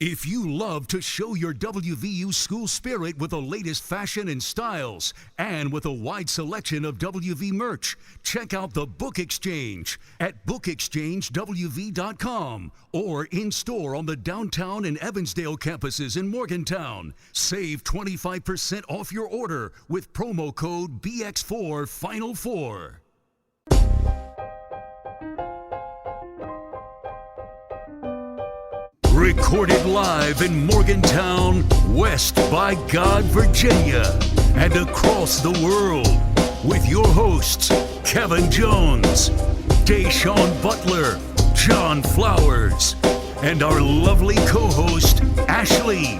If you love to show your WVU school spirit with the latest fashion and styles, and with a wide selection of WV merch, check out the Book Exchange at bookexchangewv.com or in-store on the downtown and Evansdale campuses in Morgantown. Save 25% off your order with promo code BX4 Final Four. Recorded live in Morgantown, West by God, Virginia, and across the world, with your hosts, Kevin Jones, Da'Sean Butler, John Flowers, and our lovely co-host, Ashley.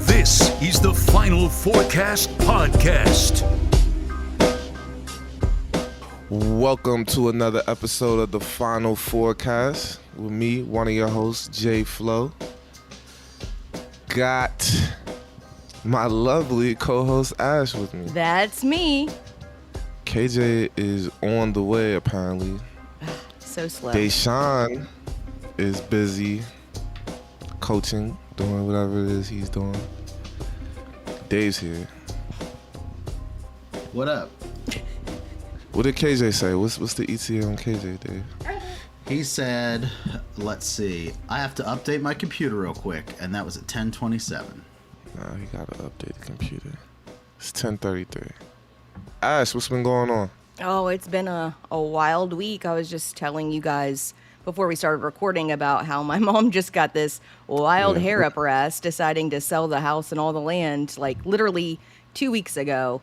This is the Final Fourcast podcast. Welcome to another episode of the Final Fourcast with me, one of your hosts, Jay Flo. Got my lovely co-host Ash with me. That's me. KJ is on the way apparently. So slow. Da'Sean is busy coaching, doing whatever it is he's doing. Dave's here. What up? What did KJ say? What's the ETA on KJ, Dave? He said, let's see, I have to update my computer real quick, and that was at 10:27. Nah, he gotta update the computer. It's 10:33. Ash, what's been going on? Oh, it's been a wild week. I was just telling you guys before we started recording about how my mom just got this wild hair up her ass deciding to sell the house and all the land, like literally 2 weeks ago.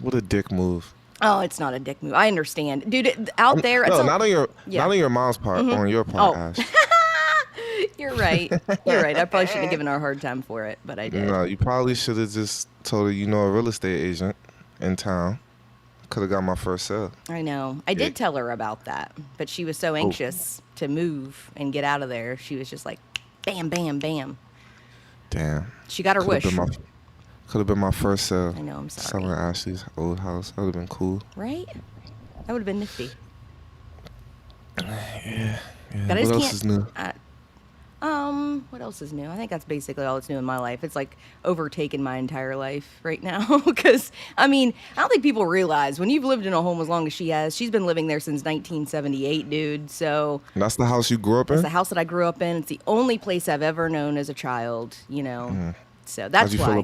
What a dick move. Oh, it's not a dick move. I understand. Dude, out there... No, not on your mom's part, on your part, Ash. You're right. You're right. I probably shouldn't have given her a hard time for it, but I did. No, you probably should have just told her you know a real estate agent in town. Could have got my first sale. I know. I did tell her about that, but she was so anxious to move and get out of there. She was just like, bam, bam, bam. Damn. She got her wish. Could have been my first sale. I know, I'm sorry. Selling Ashley's old house. That would have been cool. Right? That would have been nifty. Yeah. But What else is new? What else is new? I think that's basically all that's new in my life. It's like overtaken my entire life right now. Because, I mean, I don't think people realize when you've lived in a home as long as she has, she's been living there since 1978, dude. So. That's the house you grew up in? It's the house that I grew up in. It's the only place I've ever known as a child, you know. So that's why.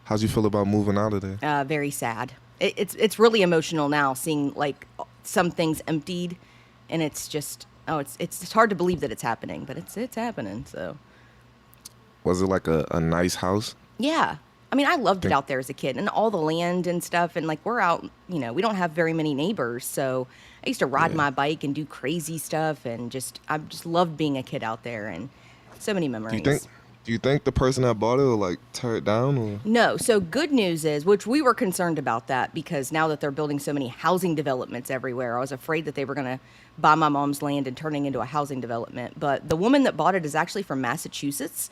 How'd you feel about moving out of there? Very sad. It's really emotional now seeing like some things emptied, and it's just it's hard to believe that it's happening, but it's happening. So. Was it like a nice house? Yeah, I mean I loved it out there as a kid, and all the land and stuff, and like we're out, you know, we don't have very many neighbors, so I used to ride my bike and do crazy stuff, and I just loved being a kid out there, and so many memories. Do you think the person that bought it will like tear it down? Or? No. So good news is, which we were concerned about that because now that they're building so many housing developments everywhere, I was afraid that they were going to buy my mom's land and turning into a housing development. But the woman that bought it is actually from Massachusetts.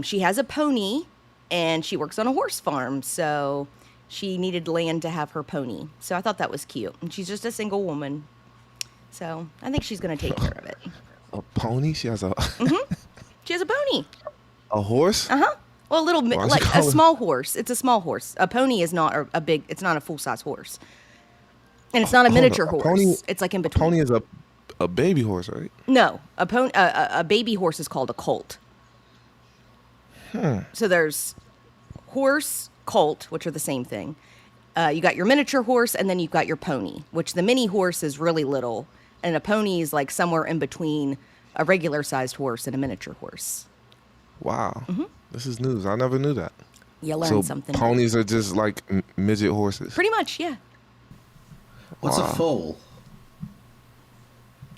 She has a pony and she works on a horse farm. So she needed land to have her pony. So I thought that was cute. And she's just a single woman. So I think she's going to take care of it. A pony? She has a... She has a pony. A horse? Uh-huh. Well, a little, like a small horse. It's a small horse. A pony is not a big, it's not a full-size horse. And it's not a miniature horse. Pony, it's like in between. Pony is a baby horse, right? No. A baby horse is called a colt. So there's horse, colt, which are the same thing. You got your miniature horse, and then you've got your pony, which the mini horse is really little, and a pony is like somewhere in between a regular-sized horse and a miniature horse. Wow. This is news. I never knew that. You learn something. Ponies are just like midget horses. Pretty much, yeah. What's a foal?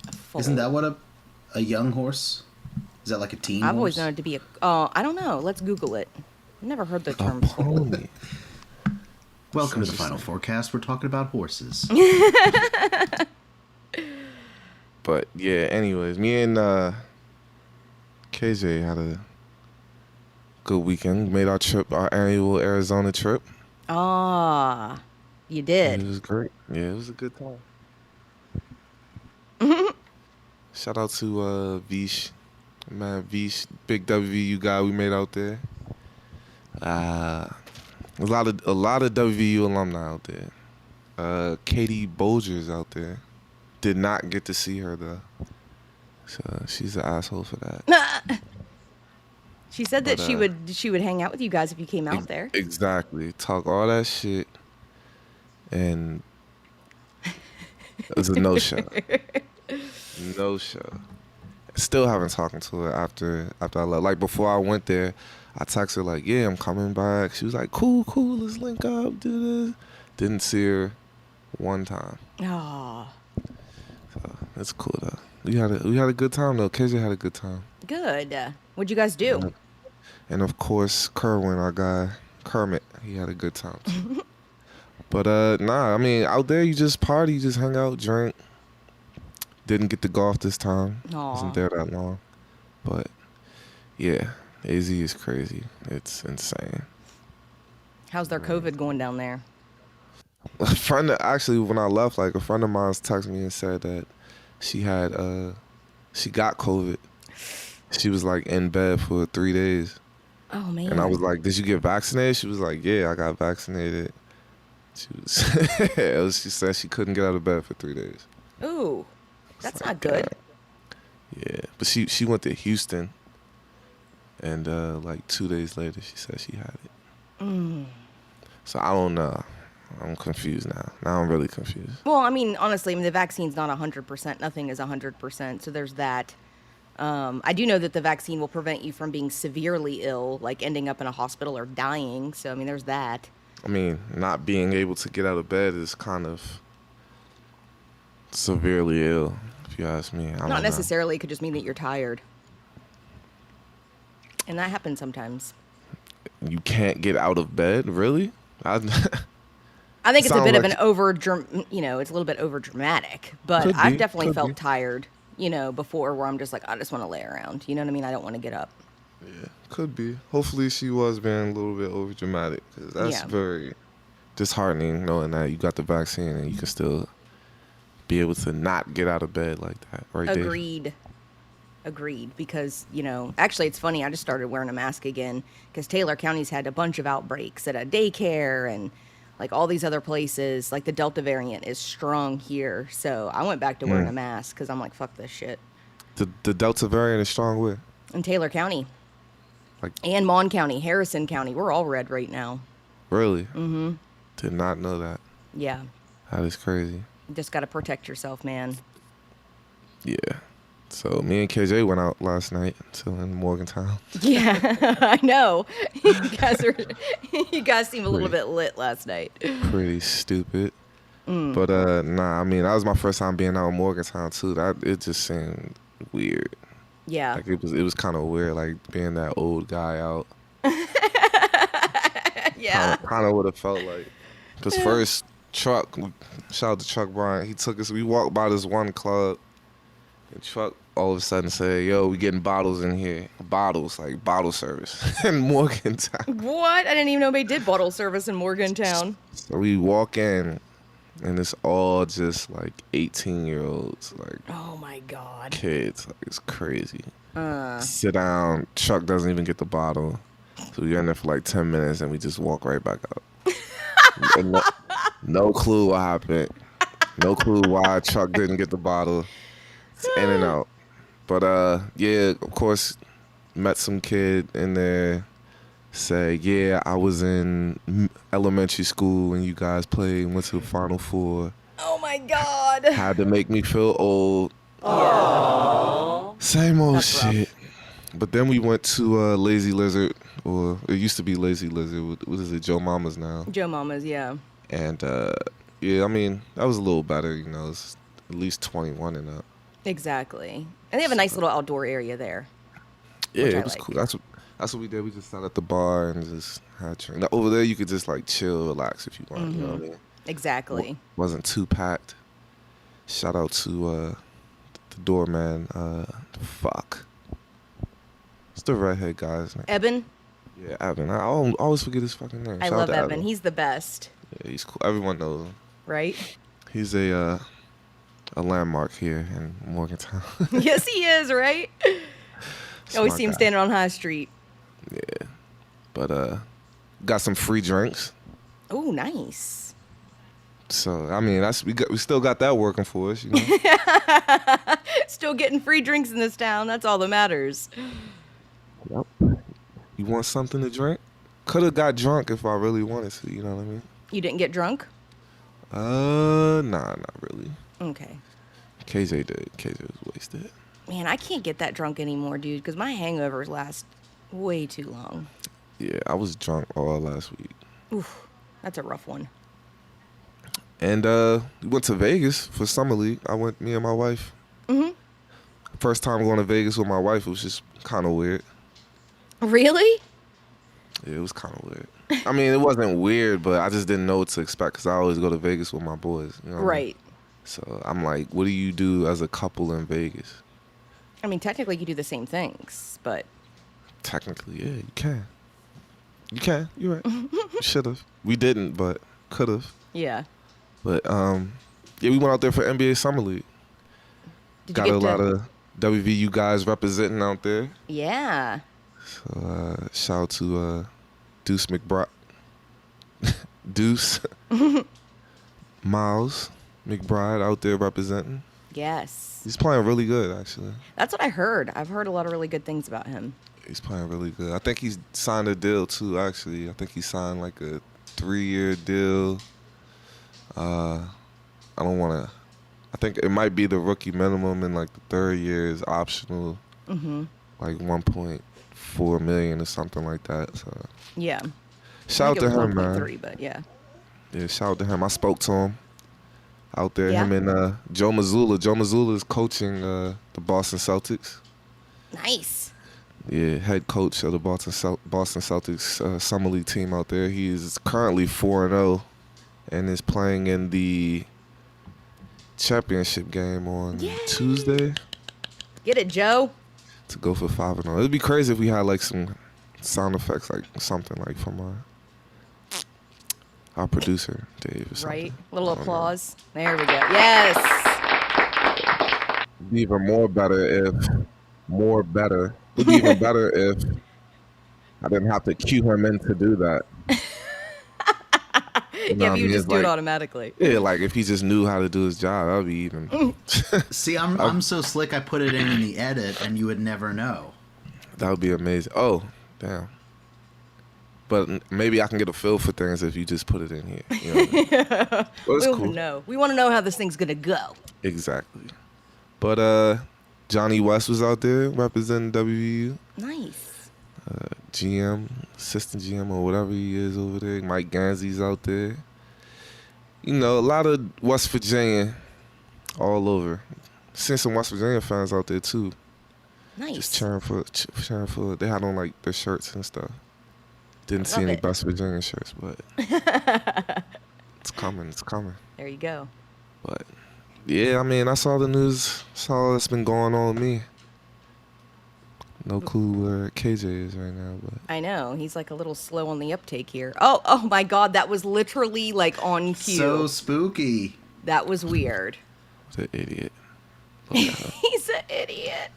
A foal? Isn't that what a young horse? Is that like a teen horse? I've always known it to be I don't know. Let's Google it. I've never heard the term pony. Welcome to the Final Fourcast. We're talking about horses. But yeah, anyways, me and KJ had a good weekend. Made our annual Arizona trip. Ah, you did. It was great. Yeah, it was a good time. Shout out to Vish Man, big WVU guy we made out there. A lot of WVU alumni out there. Katie Bolger's out there. Did not get to see her though. So she's an asshole for that. She said that she would hang out with you guys if you came out there. Exactly. Talk all that shit, and it was a no show. No show. Still haven't talked to her after I left. Like before I went there, I texted her like, "Yeah, I'm coming back." She was like, "Cool, let's link up, do this." Didn't see her one time. Oh. So it's cool though. We had a good time though. KJ had a good time. Good. What'd you guys do? And of course, Kerwin, our guy, Kermit, he had a good time too. But nah, I mean, out there you just party, you just hang out, drink. Didn't get to golf this time. Aw. Wasn't there that long. But yeah, AZ is crazy. It's insane. How's their COVID going down there? A friend actually, when I left, like a friend of mine texted me and said that she got COVID. She was like in bed for 3 days. Oh man. And I was like, "Did you get vaccinated?" She was like, "Yeah, I got vaccinated." She said she couldn't get out of bed for 3 days. Ooh, that's Like, not good. Yeah, but she went to Houston, and like 2 days later, she said she had it. So I don't know. I'm confused now. Now I'm really confused. Well, I mean, honestly, the vaccine's not 100%. Nothing is 100%. So there's that. I do know that the vaccine will prevent you from being severely ill, like ending up in a hospital or dying. So, I mean, there's that. I mean, not being able to get out of bed is kind of severely ill, if you ask me. I don't Not know. necessarily. It could just mean that you're tired. And that happens sometimes. You can't get out of bed, really? I think it's a Sound bit of like- an it's a little bit over dramatic, but Could I've be, definitely could felt be. tired, before where I'm just like, I just want to lay around. You know what I mean? I don't want to get up. Yeah, could be. Hopefully she was being a little bit over dramatic, because that's Yeah. very disheartening knowing that you got the vaccine and you can still be able to not get out of bed like that right there. Agreed. Because, actually it's funny. I just started wearing a mask again because Taylor County's had a bunch of outbreaks at a daycare and like all these other places. Like the Delta variant is strong here. So I went back to wearing a mask because I'm like, fuck this shit. The Delta variant is strong with. In Taylor County. Like, And Mon County, Harrison County. We're all red right now. really? Mm-hmm. Did not know that. Yeah. That is crazy. You just got to protect yourself, man. Yeah. So me and KJ went out last night in Morgantown. Yeah, I know. You guys seem a little bit lit last night. Pretty stupid. But nah, I mean, that was my first time being out in Morgantown too. It just seemed weird. Yeah. Like it was kind of weird, like being that old guy out. Yeah. Kind of what it felt like. Cause first Chuck, shout out to Chuck Bryant, he took us. We walked by this one club, and Chuck all of a sudden said, "Yo, we getting bottles in here, bottles like bottle service in Morgantown." What? I didn't even know they did bottle service in Morgantown. So we walk in, and it's all just like 18-year-olds, like Oh my God. kids. Like it's crazy. Sit down. Chuck doesn't even get the bottle. So we got in there for like 10 minutes and we just walk right back out. And no clue what happened. No clue why Chuck didn't get the bottle. It's in and out. But yeah, of course, met some kid in there. Say, yeah, I was in elementary school when you guys played, went to the Final Four. Oh my God. Had to make me feel old. Aww. Same old That's rough. shit. But then we went to Lazy Lizard, or it used to be Lazy Lizard. What is it, Joe Mama's now? Joe Mama's, yeah. And yeah, I mean, that was a little better, it's at least 21 and up. Exactly. And they have a nice little outdoor area there. Yeah, Which I it was like. cool. That's what we did. We just sat at the bar and just had a drink. Now, over there, you could just like chill, relax if you want. You know what I mean? Exactly. Wasn't too packed. Shout out to the doorman. Fuck. It's the redhead guy's name. Evan? Yeah, Evan. I always forget his fucking name. I Shout out love to Evan. He's the best, Yeah, he's cool. Everyone knows him. right? He's a landmark here in Morgantown. Yes, he is, right? Always Smart see him guy. standing on High Street. Yeah, but got some free drinks. Oh, nice. So I mean, we still got that working for us, you know. Still getting free drinks in this town. That's all that matters. Yep. You want something to drink? Could have got drunk if I really wanted to. You know what I mean? You didn't get drunk? Nah, not really. Okay. KJ did. KJ was wasted. Man, I can't get that drunk anymore, dude, because my hangovers last way too long. Yeah, I was drunk all last week. Oof, that's a rough one. And we went to Vegas for Summer League. Me and my wife. Mm-hmm. First time going to Vegas with my wife. It was just kind of weird. Really? Yeah, it was kind of weird. I mean, it wasn't weird, but I just didn't know what to expect because I always go to Vegas with my boys. You know what I mean? Right. So I'm like, what do you do as a couple in Vegas? I mean, technically, you do the same things, but... Technically, yeah, you can. You can. You're right. Should have. We didn't, but could have. Yeah. But yeah, we went out there for NBA Summer League. Did Got you a get lot of WVU guys representing out there. Yeah. So shout out to Deuce McBride. Deuce. Miles McBride out there representing. Yes. He's playing really good, actually. That's what I heard. I've heard a lot of really good things about him. He's playing really good. I think he's signed a deal, too, actually. I think he signed like a 3-year deal. I don't want to... I think it might be the rookie minimum, and like the third year is optional. Mm-hmm. Like 1.4 million or something like that. So Yeah. shout out to him, man. 1.3, but yeah. Yeah, shout out to him. I spoke to him out there. Yeah. Him and Joe Mazzulla. Joe Mazzulla is coaching the Boston Celtics. Nice. Yeah, head coach of the Boston Celtics summer league team out there. He is currently 4-0 and is playing in the championship game on Yay. Tuesday Get it, Joe. to go for 5-0. It'd be crazy if we had like some sound effects, like something like from our producer Dave or something. Right? Little I don't know. applause. There we go. Yes. It'd be even better. It'd be even better if I didn't have to cue him in to do that. You know Yeah, what I you mean? just It's do it like- automatically. Yeah, like if he just knew how to do his job, that'd be even. See, I'm so slick. I put it in the edit, and you would never know. That would be amazing. Oh, damn. But maybe I can get a feel for things if you just put it in here. You know what I mean? But it's We cool. want to know. We want to know how this thing's gonna go. Exactly. But Johnny West was out there representing WVU. Nice. GM, assistant GM, or whatever he is over there. Mike Ganzi's out there. You know, a lot of West Virginia all over. Seen some West Virginia fans out there too. Nice. Just cheering for. They had on like their shirts and stuff. Didn't see Love any it. West Virginia shirts, but it's coming. It's coming. There you go. But yeah, I mean, that's all the news. That's all that's been going on with me. No clue where KJ is right now, but I know he's like a little slow on the uptake here. Oh my God, that was literally like on cue. So spooky. That was weird. the idiot. Look at him. He's an idiot.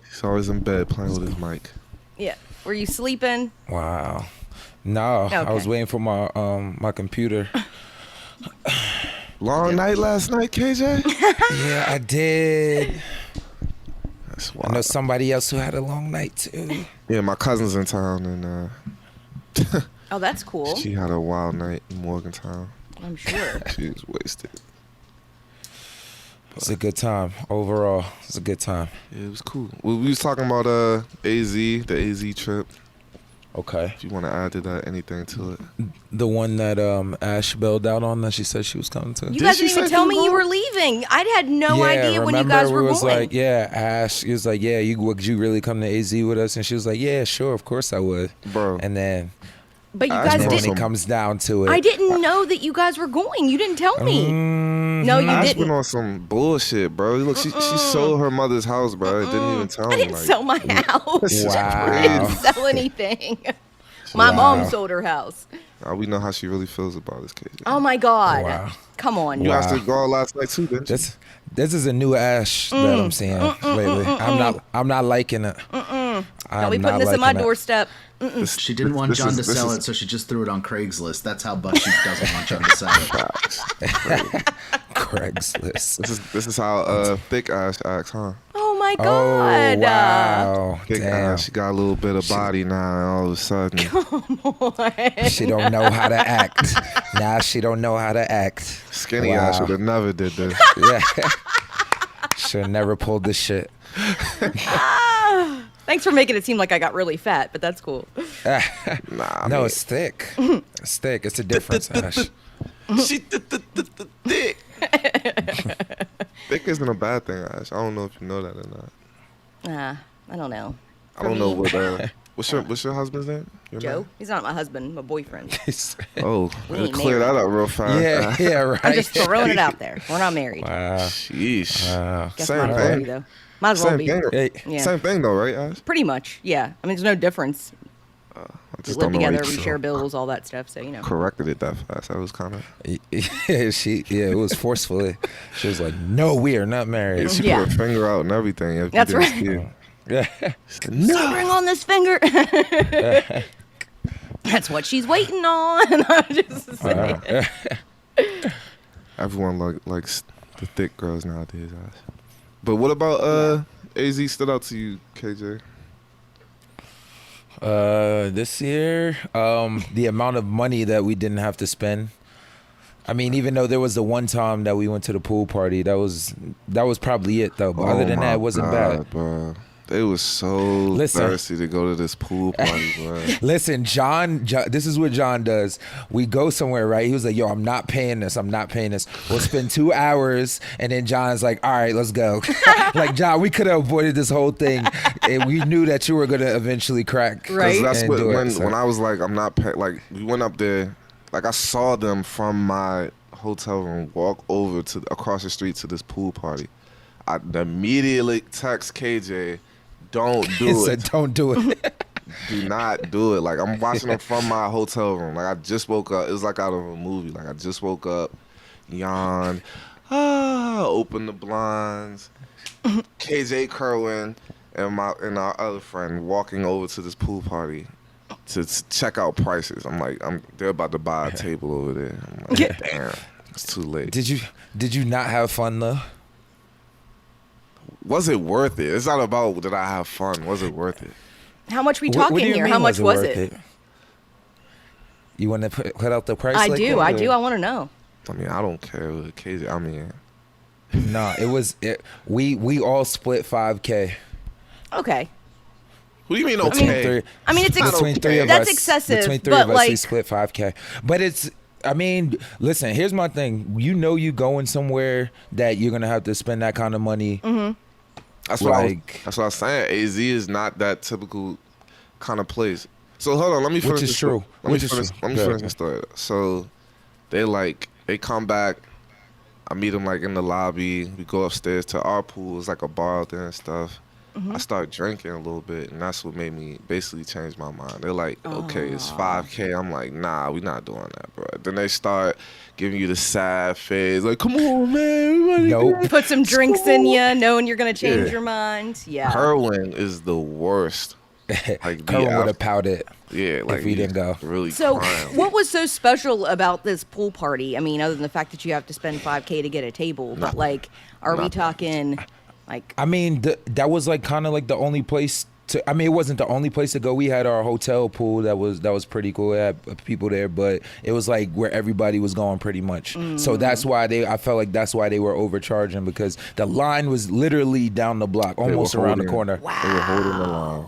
He's always in bed playing with his mic. Yeah. Were you sleeping? Wow. No, I was Okay. waiting for my my computer. Long night last night, KJ? Yeah, I did. That's I know wild. somebody else who had a long night too. Yeah, my cousin's in town, and Oh, that's cool. she had a wild night in Morgantown. I'm sure. She was wasted. It's a good time overall. It's a good time. Yeah, it was cool. We was talking about AZ, the AZ trip. Okay. If you want to add to that, anything to it. The one that Ash bailed out on that she said she was coming to. You Did guys she didn't even say tell you me you were were leaving. I had no idea when you remember guys were we was going. like, yeah, Ash. He was like, yeah, would you really come to AZ with us? And she was like, yeah, sure, of course I would. Bro. And then, But you I guys and then when Awesome. it didn't. comes down to it, I didn't know that you guys were going. You didn't tell me. No, you Ash didn't. been on some bullshit, bro. Look, she sold her mother's house, bro. It didn't even tell I me. didn't Like, sell my house. This is I didn't Wow. sell anything. My Wow. mom sold her house. Now we know how she really feels about this case. Oh my God. Wow. Come on. You Wow. asked her to go out last night too, didn't you? This is a new Ash that I'm seeing lately. I'm not liking it. Don't be putting this in my doorstep. She didn't want John to sell it, so she just threw it on Craigslist. That's how much she doesn't want John to sell it. Craigslist. This is how thick Ash acts, huh? Oh my Oh God. wow! Thick Damn. Ash, she got a little bit of body now, and all of a sudden, She don't know how to act. Nah, she don't know how to act. skinny Wow. Ash would have never did this. Yeah. Should have never pulled this shit. Thanks for making it seem like I got really fat, but that's cool. Nah, I No, mean, it's thick. It's thick. It's a difference, Ash. she thick. Thick isn't a bad thing, Ash. I don't know if you know that or not. I don't know. I don't know what. What's your husband's name? Your Joe? man? He's not my husband, my boyfriend. Oh, We ain't clear that married. up real fast. Yeah, right. I'm just throwing it out there. We're not married. Wow. Sheesh. Wow. Guess Same might as well thing. be, though. Might as well Same be. thing. Hey. Yeah. Same thing though, right, Ash? Pretty much, yeah. I mean, there's no difference. I We just live don't know why together, you we share bills, all that stuff, so, you know. corrected it that fast. That was kind of. It was forcefully. She was like, "No, we are not married." She Yeah. put her finger out and everything. If you That's didn't right. see it. Yeah. She said, no. Ring on this finger. That's what she's waiting on. I'm just saying. Everyone likes the thick girls nowadays, Ash. But what about AZ stood out to you, KJ? This year, the amount of money that we didn't have to spend. I mean, even though there was the one time that we went to the pool party, that was probably it though. But other than that, it wasn't bad. Bro. They was so thirsty to go to this pool party, bro. Listen, John, this is what John does. We go somewhere, right? He was like, yo, I'm not paying this. We'll spend 2 hours. And then John's like, all right, let's go. Like, John, we could have avoided this whole thing. And we knew that you were going to eventually crack. Right. That's and what, do it, when, so. when I was like, I'm not paying. Like, we went up there. Like, I saw them from my hotel room walk over to across the street to this pool party. I immediately text KJ, don't He do said, it. don't do it. Do not do it. Like, I'm watching them from my hotel room. Like, I just woke up. It was like out of a movie. Like, I just woke up, yawned, opened the blinds. KJ Kerwin and our other friend walking over to this pool party to check out prices. I'm like, they're about to buy a table over there. I'm like, damn, it's too late. Did you not have fun though? Was it worth it? It's not about did I have fun. Was it worth it? How much we What talking do you here? mean, How much was worth it? You want to put out the price? I like do. that, I or- do. I want to know. I mean, I don't care with KJ. I mean, No, we all split 5K. Okay. what do you mean mean, okay? I mean, it's Between three of that's us, excessive, Between three but of us, we like, split 5K. But it's, I mean, listen. Here's my thing. You going somewhere that you're gonna have to spend that kind of money. Mm-hmm. That's what Like- that's what I was saying. AZ is not that typical kind of place. So hold on, let me finish. Which is this true. Let Which me is finish. true. Let me Go finish ahead. the story. So they come back. I meet them like in the lobby. We go upstairs to our pool. It's like a bar out there and stuff. Mm-hmm. I start drinking a little bit, and that's what made me basically change my mind. They're like, okay, it's 5K. I'm like, nah, we not doing that, bro. Then they start giving you the sad face, like, come on, man. We Nope. put some drinks in you, knowing you're gonna change Yeah. your mind. Yeah. Kerwin is the worst. Like, Kerwin would have pouted. yeah, like we didn't go. Really So, crying. what was so special about this pool party? I mean, other than the fact that you have to spend 5K to get a table, but like, are we talking like? I mean, that was like kind of like the only place to. I mean, it wasn't the only place to go. We had our hotel pool that was pretty cool. It had people there, but it was like where everybody was going pretty much. So that's why I felt like that's why they were overcharging, because the line was literally down the block, They were almost around the holding- corner. They were holding the line,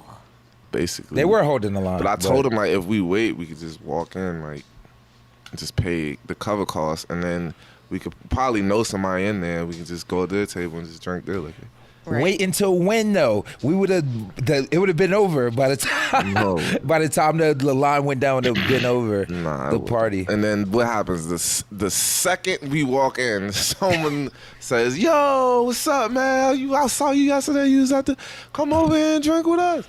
basically. They were holding the line. But I told them, like, if we wait, we could just walk in, like, and just pay the cover cost, and then we could probably know somebody in there. We can just go to their table and just drink their liquor. Right. Wait until when though? We would have. It would have been over by the time. No. By the time the line went down, it would have been over. Nah, it the wouldn't. party. And then what happens? The second we walk in, someone says, "Yo, what's up, man? I saw you yesterday. You was out there. Come over here and drink with us."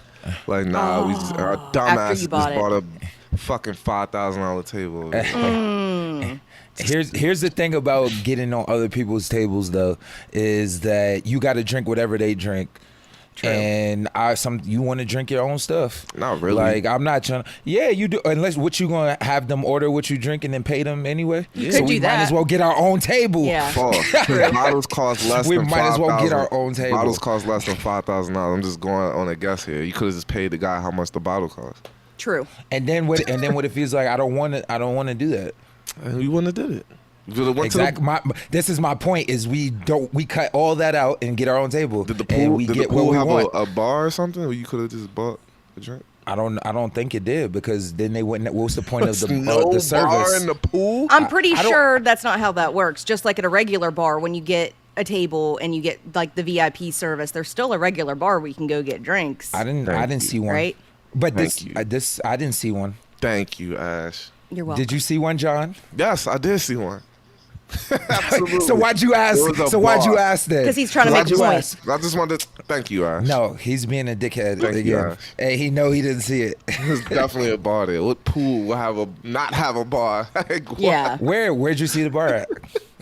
Like, nah, we just our After dumbass you just bought it. bought a fucking $5,000 table. Here's the thing about getting on other people's tables though, is that you got to drink whatever they drink. True. And you want to drink your own stuff. Not really. Like, I'm not trying. Yeah, you do. Unless what you gonna have them order what you drink and then pay them anyway. You so could we do might that. as well get our own table. Yeah. Bottles cost less We than $5,000. might as well get our own table. Bottles cost less than $5,000. I'm just going on a guess here. You could have just paid the guy how much the bottle cost. True. And then what if he's like, I don't want to do that. And you wouldn't have did it. Exactly. This is my point. Is we cut all that out and get our own table. Did the and we pool, get what we have want. a bar or something, or you could have just bought a drink? I don't think it did, because then they wouldn't. What's the point of the no the service? bar in the pool? I'm pretty sure that's not how that works. Just like at a regular bar, when you get a table and you get like the VIP service, there's still a regular bar where you can go get drinks. I didn't see one. Right? But this I didn't see one. Thank you, Ash. You're welcome. Did you see one, John? Yes, I did see one. Absolutely. So why'd you ask? Why'd you ask then? Because he's trying to make a point. I just wanted to thank you, Ash. No, he's being a dickhead Thank you, again. Ash. Hey, he didn't see it. There's definitely a bar there. What pool will not have a bar? Yeah. Where'd you see the bar at?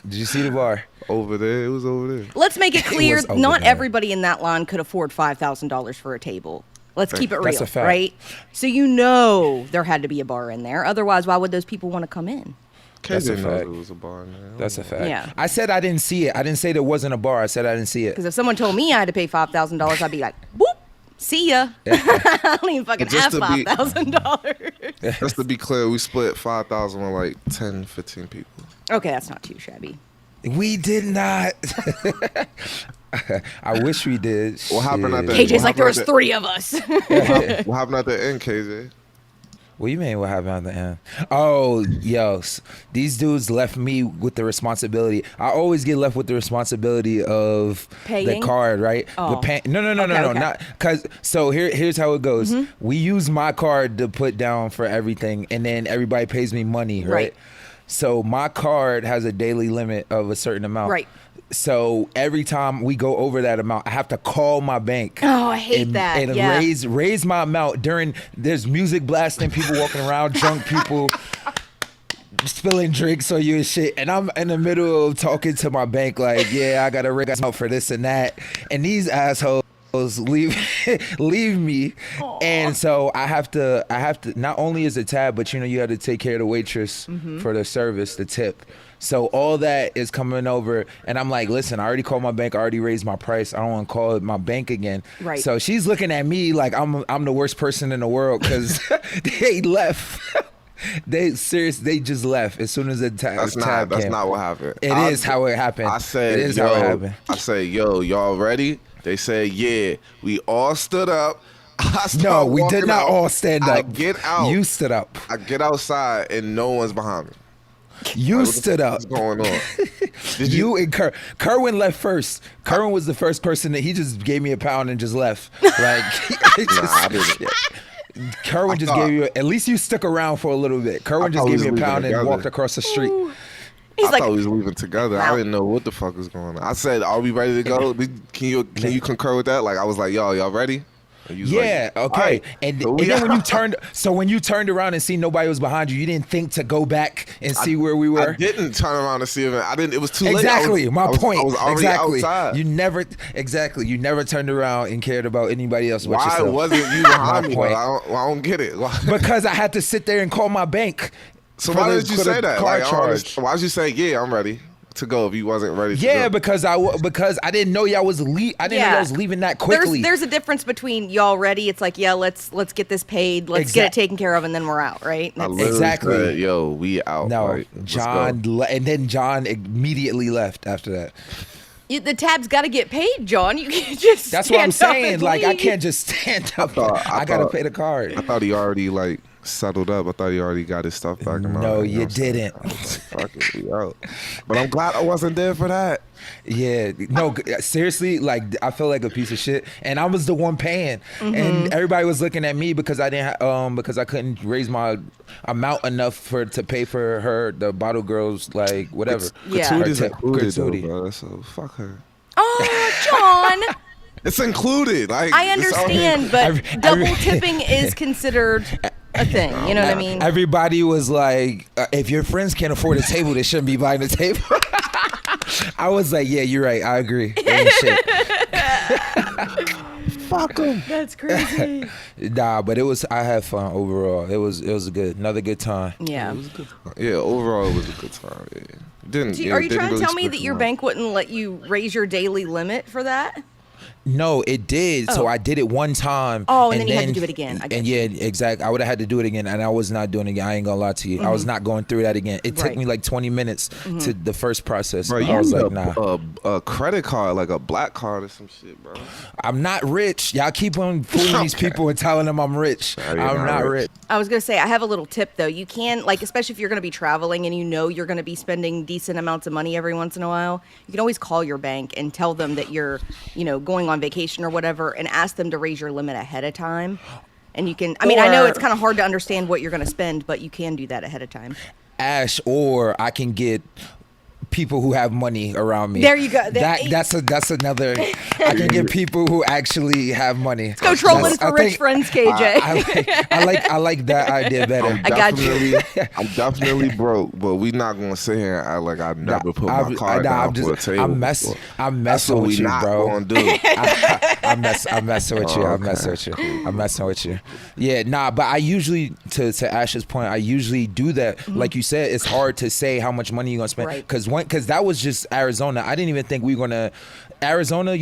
Did you see the bar? Over there. It was over there. Let's make it clear, was over not there. everybody in that line could afford $5,000 for a table. Let's keep it real, That's a fact. right? So there had to be a bar in there. Otherwise, why would those people want to come in? That's a KJ knows fact. it was a bar in there. That's a fact. Yeah. I said I didn't see it. I didn't say there wasn't a bar. I said I didn't see it. Because if someone told me I had to pay $5,000, I'd be like, whoop, see ya. I don't even fucking Just have to be- $5,000. Just to be clear, we split 5,000 with like 10, 15 people. Okay, that's not too shabby. We did not. I wish we did. What happened at the Shit. KJ's like, there was happened 3 of us. What happened at the end, KJ? What do you mean? What happened at the end? Oh, these dudes left me with the responsibility. I always get left with the responsibility of Paying? the card, right? Oh. No, Okay. not because. So here's how it goes. Mm-hmm. We use my card to put down for everything, and then everybody pays me money, right? Right. So my card has a daily limit of a certain amount. Right. So every time we go over that amount, I have to call my bank. Oh, I hate that. And Yeah. raise my amount there's music blasting, people walking around, drunk people spilling drinks on you and shit. And I'm in the middle of talking to my bank like, yeah, I got to raise out for this and that. And these assholes leave me. Aww. And so I have to not only is it tab, but you have to take care of the waitress for the service, the tip. So all that is coming over, and I'm like, listen, I already called my bank, I already raised my price. I don't want to call my bank again. Right. So she's looking at me like I'm the worst person in the world because they left. They just left as soon as the tab That's came. not what happened. It is how it happened. I said, it is how it happened. I said, yo, y'all ready? They said, yeah. We all stood up. No, we did not all stand up. I get out. You stood up. I get outside and no one's behind me. You stood up. What's going on? Did You and Kerwin left first. Kerwin was the first person that he just gave me £1 and just left. Like, I didn't. Kerwin just gave you. At least you stuck around for a little bit. Kerwin just thought we gave me was £1 leaving and together. walked across the street. He's I like, thought we was leaving together. Wow. I didn't know what the fuck was going on. I said, "Are we ready to go? Can you concur with that?" Like I was like, "Y'all ready?" And you was Yeah, like, okay. "All right." And So we then out. when you turned around and see nobody was behind you, you didn't think to go back and see where we were. I didn't turn around to see him. I didn't. It was too late. Exactly, my point. I was already exactly. outside. You never turned around and cared about anybody else but Why yourself. wasn't you behind My me? point. I don't get it. Why? Because I had to sit there and call my bank. So for why the- did you for the say that? car Like, I don't charge. understand. Why did you say, "Yeah, I'm ready to go"? If you wasn't ready to Yeah, go? because I didn't know y'all was I didn't know y'all was leaving that quickly. there's a difference between y'all ready. It's like, yeah, let's get this paid. Let's get it taken care of, and then we're out, right? I That's- literally Exactly. said, "Yo, we out." No, Like, let's John, go. and then John immediately left after that. The tab's got to get paid, John. You can't just. That's what I'm stand up saying. and Like, I leave. can't just stand up. I I gotta thought- pay the card. I thought he already like settled up. I thought he already got his stuff back. And all No, that, you know what I'm saying? didn't. I was like, fuck it, we out. But I'm glad I wasn't there for that. Yeah, no, seriously, like I felt like a piece of shit, and I was the one paying, and everybody was looking at me because I didn't, because I couldn't raise my amount enough to pay for the bottle girl's like whatever. Yeah. Her Gratuity's tip. included, though, Gratuity. bro. So fuck her. Oh, John. It's included. Like I it's all- understand, but Every- double tipping is considered a thing. You know what I mean? Everybody was like, if your friends can't afford a table, they shouldn't be buying a table. I was like, yeah, you're right. I agree. Ain't shit. Fuck them. That's crazy. Nah, but I had fun overall. It was another good time. Yeah. Yeah, overall it was a good time. Yeah. Are you trying to really tell me split that the your line. bank wouldn't let you raise your daily limit for that? No, it did. So Oh. I did it one time. Oh, and then you had to do it again. I And got yeah, exactly. I would have had to do it again, and I was not doing it again. I ain't gonna lie to you. I was not going through that again. It took Right. me like 20 minutes to the first process. Bro, I you was need like, nah. a credit card, like a black card or some shit, bro. I'm not rich. Y'all keep on fooling these people and telling them I'm rich. Nah, you're I'm not not rich. rich. I was going to say, I have a little tip, though. You can, like, especially if you're going to be traveling and you know you're going to be spending decent amounts of money every once in a while, you can always call your bank and tell them that you're, going on vacation or whatever and ask them to raise your limit ahead of time. And you can, I know it's kind of hard to understand what you're going to spend, but you can do that ahead of time. Ash, or I can get people who have money around me. There you go. That's another. I can get people who actually have money. Go trolling That's- for I rich think- friends, KJ. I like that idea better. I got you. I'm definitely broke, but we not gonna sit here and act like I never put my card down for a table. I'm before. messing That's what with we you, not bro. gonna do. I'm messing with you. I'm messing with you. I'm messing with you. Yeah, nah, but I usually, to Ash's point, I usually do that. Like you said, it's hard to say how much money you're gonna spend Right. because that was just Arizona. I didn't even think we were gonna. Arizona,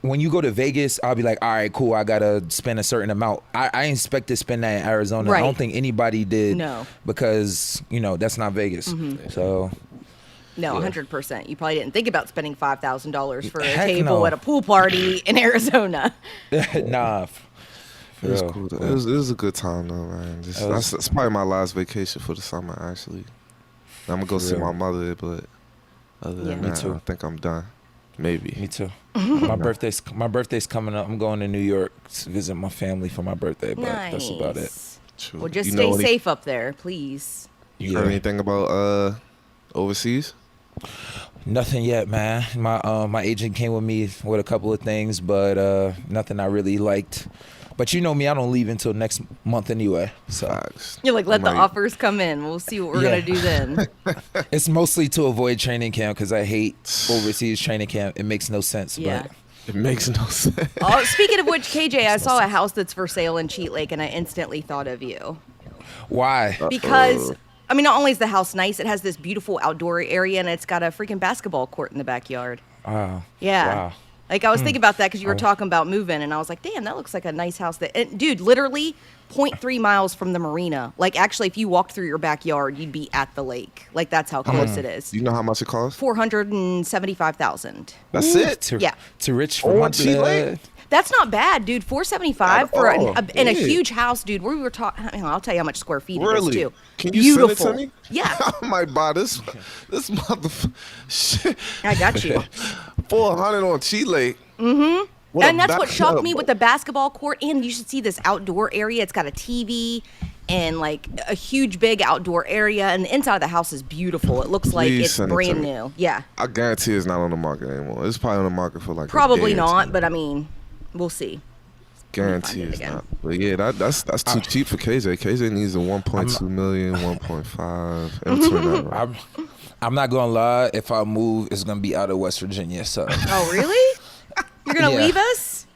when you go to Vegas, I'll be like, all right, cool, I gotta spend a certain amount. I expect to spend that in Arizona. Right. I don't think anybody did. No. Because that's not Vegas. So. No, 100%. You probably didn't think about spending $5,000 for a Heck table no. at a pool party in Arizona. Nah. It was cool. It was a good time though, man. That's probably my last vacation for the summer. Actually, I'm gonna go see my mother, but other than Yeah. that, too. I think I'm done. Maybe. Me too. My birthday's coming up. I'm going to New York to visit my family for my birthday, but that's about it. True. Well, just You stay know any- safe up there, please. You heard anything about overseas? Nothing yet, man. My agent came with me with a couple of things, but nothing I really liked. But you know me, I don't leave until next month anyway. So Facts. You're like, let the Might- offers come in. We'll see what we're Yeah. going to do then. it's mostly to avoid training camp because I hate overseas training camp. It makes no sense. Yeah. But It makes no sense. Oh, speaking of which, KJ, I saw a house that's for sale in Cheat Lake, and I instantly thought of you. why? Because, not only is the house nice, it has this beautiful outdoor area, and it's got a freaking basketball court in the backyard. Wow. Yeah. Wow. Like, I was thinking about that because you were talking about moving, and I was like, damn, that looks like a nice house. Dude, literally 0.3 miles from the marina. Like, actually, if you walked through your backyard, you'd be at the lake. Like, that's how close it is. Do you know how much it costs? $475,000. That's it. Too rich for my Cheat Lake? blood. That's not bad, dude. $475 for At all. in a Yeah. huge house, dude. We were talking. I'll tell you how much square feet it Really? is too. Can you Beautiful. send it to me? Yeah, I might buy this motherfucker. Shit. I got you. 400 on Cheat Lake. And that's what shocked me with the basketball court. And you should see this outdoor area. It's got a TV and like a huge big outdoor area. And the inside of the house is beautiful. It looks like Please it's send it to brand me. new. Yeah, I guarantee it's not on the market anymore. It's probably on the market for like a probably day or not, two. but we'll see. Guarantee find it it's again. not. But yeah, that's too cheap for KJ. KJ needs a 1.2 million, 1.5. In between that, right? I'm not gonna lie. If I move, it's gonna be out of West Virginia. So Oh, really? You're gonna Yeah. leave us?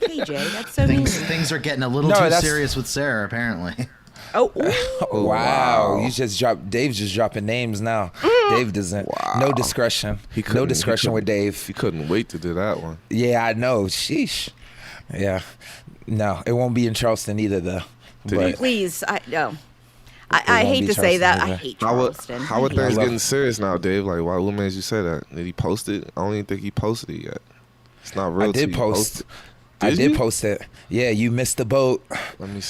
KJ, that's so mean. Things are getting a little No, too that's- serious with Sarah, apparently. Oh, ooh. wow. You just dropped. Dave's just dropping names now. Dave doesn't. No discretion. No discretion with Dave. He couldn't wait to do that one. Yeah, I know. Sheesh. Yeah. No, it won't be in Charleston either, though. But Please, I won't hate be to say that. Charleston I either. hate How Charleston. are I hate things it. getting serious now, Dave? Like, what made you say that? Did he post it? I don't even think he posted it yet. It's not real. I did till you post. it. I Did did you? post it. Yeah, you missed the boat. Let me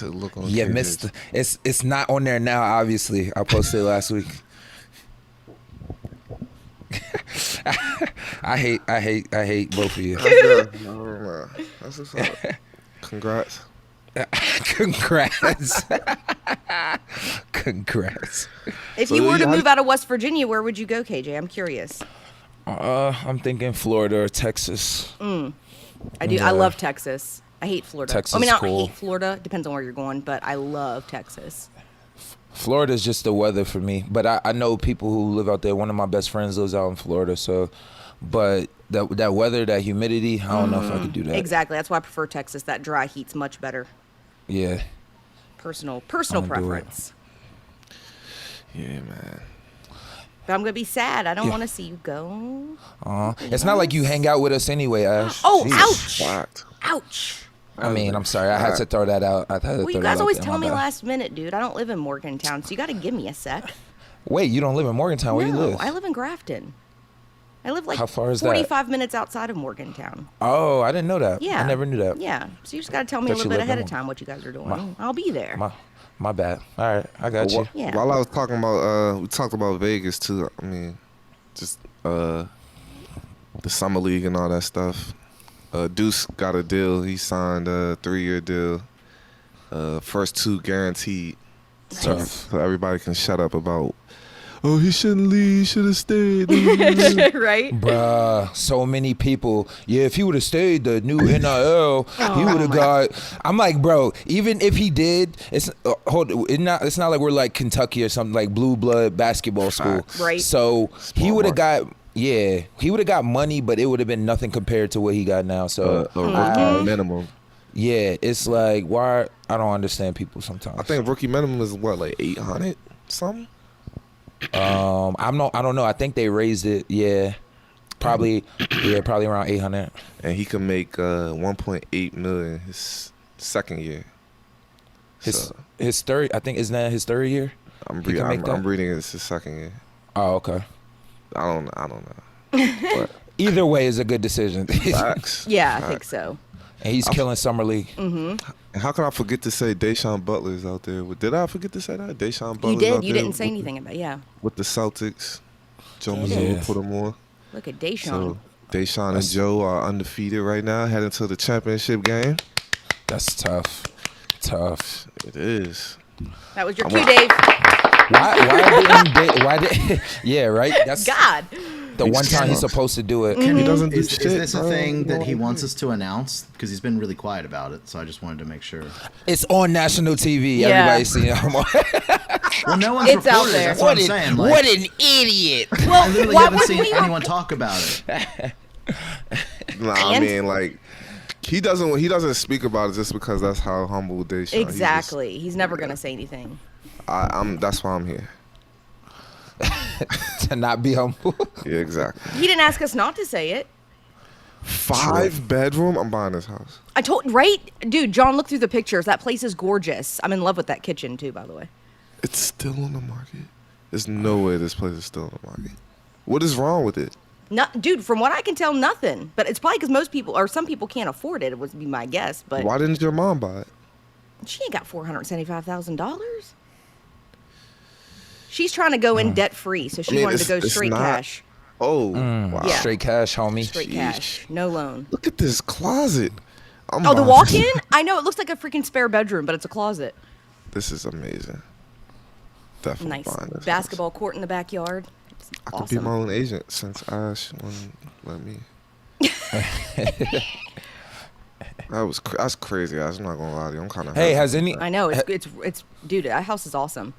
look on. You KJ's. missed. It's not on there now. Obviously, I posted it last week. I hate both of you. No. That's what's up. Congrats. Congrats. Congrats. If So you were to how move did- out of West Virginia, where would you go, KJ? I'm curious. I'm thinking Florida or Texas. I do. I love Texas. I hate Florida. Texas I mean, not cool. hate Florida. Depends on where you're going, but I love Texas. Florida's just the weather for me. But I know people who live out there. One of my best friends lives out in Florida. So, but that weather, that humidity, I don't know if I could do that. Exactly. That's why I prefer Texas. That dry heat's much better. Yeah. Personal I'll do it. preference. Yeah, man. But I'm gonna be sad. I don't Yeah. want to see you go. It's not like you hang out with us anyway, Ash. Oh, Jeez. ouch! Fact. Ouch! I mean, I'm sorry. I had to throw that out. I had to Well, throw you that guys out always there. tell My me bad. last minute, dude. I don't live in Morgantown, so you got to give me a sec. Wait, you don't live in Morgantown? Where you No, live? I live in Grafton. I live like How far is that? 45 minutes outside of Morgantown. Oh, I didn't know that. Yeah. I never knew that. Yeah. So you just got to tell me a Thought little you bit lived ahead in of time what you guys are doing. My- I'll be there. My bad. All right, I got you. Yeah. While I was talking about, we talked about Vegas too. I mean, just the summer league and all that stuff. Deuce got a deal. He signed a 3-year deal. First 2 guaranteed. So everybody can shut up about, oh, he shouldn't leave. He should have stayed. Right? Bruh, so many people. Yeah, if he would have stayed, the new NIL, he would have got. I'm like, bro. Even if he did, it's It's not like we're like Kentucky or something like blue blood basketball school. Right. So he Small would have market. got. Yeah, he would have got money, but it would have been nothing compared to what he got now. So A rookie minimum. yeah, it's like why I don't understand people sometimes. I think rookie minimum is what, like 800 something. I don't know. I think they raised it. Yeah, probably around 800. And he can make 1.8 million his second year. His third, I think, isn't that his third year? I'm He can make that? reading it's his second year. Oh, okay. I don't know. But Either way is a good decision. and facts. Yeah, I Facts. think so. he's killing summer league. And how can I forget to say Da'Sean Butler is out there? Did I forget to say that? Da'Sean Butler. You did. You didn't say anything about with the Celtics. Joe Yeah. Mazzulla put him on. Look at Da'Sean. So Da'Sean and Joe are undefeated right now, heading to the championship game. That's tough. Tough. It is. That was your cue, Dave. Why did yeah, right? That's God. the one time he's supposed to do it. He doesn't do Is shit. this a bro. thing that he wants us to announce? Because he's been really quiet about it, so I just wanted to make sure. It's on national TV. Yeah. Everybody's seeing him. Well, no one's It's out reported it. there. That's what I'm saying. Like, what an idiot. I Well, literally why haven't would seen we? anyone talk about it. Nah, I And- mean, like, he doesn't speak about it just because that's how humble Da'Sean. Exactly. He's never gonna say anything. That's why I'm here. To not be humble. Yeah, exactly. He didn't ask us not to say it. 5-bedroom. I'm buying this house. I told right, dude. John, look through the pictures. That place is gorgeous. I'm in love with that kitchen too, by the way. It's still on the market. There's no way this place is still on the market. What is wrong with it? Not, dude. From what I can tell, nothing. But it's probably because most people or some people can't afford it. It would be my guess. But Why didn't your mom buy it? she ain't got $475,000. She's trying to go in debt free, so she I mean, wanted to go it's straight not- cash. Oh, wow. Yeah. Straight cash, homie. Straight cash, no loan. Look at this closet. I'm Oh, the buying walk-in? this. I know it looks like a freaking spare bedroom, but it's a closet. This is amazing. Definitely Nice buying this basketball court in the backyard. It's house. I could be my own agent since Ash wouldn't let me. That's crazy. Ash. I'm not gonna lie to you. I'm kind of. Hey, has any I know it's dude. That house is awesome.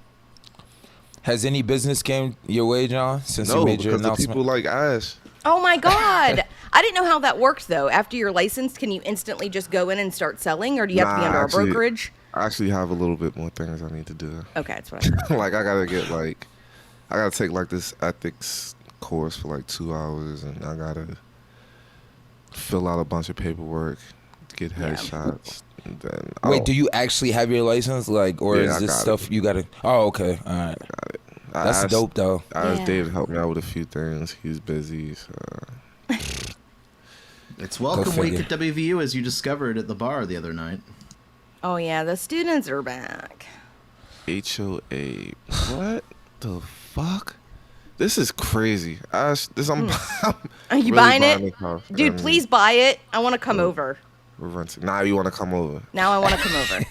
has any business came your way, John, since no you made your because of announcement? people like Ash. Oh my god! I didn't know how that worked though. After you're licensed, can you instantly just go in and start selling, or do you have to be Nah, under actually- a brokerage? I actually have a little bit more things I need to do. Okay, that's what I thought. Like I gotta take like this ethics course for like 2 hours, and I gotta fill out a bunch of paperwork, get headshots. And then Wait, do you actually have your license, like, or Yeah, is I this got stuff you gotta? Oh, okay, all right. That's dope, though. I asked Yeah. Dave to help me out with a few things. He's busy, so It's welcome week figure. at WVU, as you discovered at the bar the other night. Oh yeah, the students are back. HOA. What the fuck? This is crazy. I'm Are you really buying it? this house. Dude, And please buy it. I want to come over. we're renting. Now you want to come over? Now I want to come over.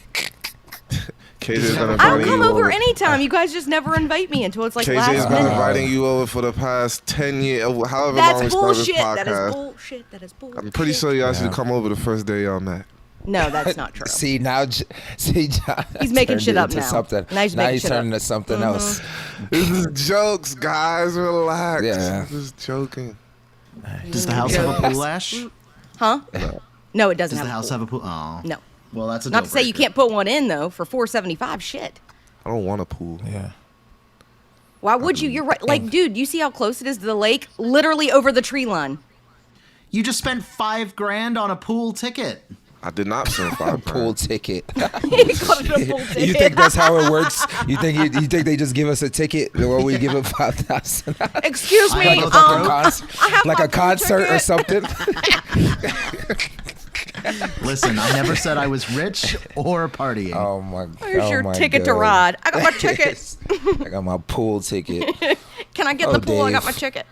KJ's been I'll inviting come you over anytime. You guys just never invite me until it's like KJ's last been minute. inviting you over for the past 10 years, however long we That's started this bullshit. podcast. That is bullshit. That is bullshit. I'm pretty sure y'all Yeah. should come over the first day y'all met. No, that's not true. See now, see John. He's making turned shit it up into now. Something. Now he's making shit turning up. to something else. This is jokes, guys. Relax. Yeah. I'm just joking. Does the house have a pool, Ash? Huh? No, it doesn't Does have the a house pool. have a pool? Oh. No. Well, that's a Not deal to say you breaker. can't put one in, though, for $475. Shit. I don't want a pool. Yeah. Why would you? You're right. Like, dude, you see how close it is to the lake? Literally over the tree line. You just spent $5,000 on a pool ticket. I did not spend $5. Pool ticket. He called it a pool ticket. You think that's how it works? You think they just give us a ticket or we give them $5,000? Excuse me. I know Like a concert or something? Listen, I never said I was rich or partying. Oh my! Here's your my ticket to God. ride. I got my ticket. I got my pool ticket. Can I get Oh, the pool? I got Dave. my ticket.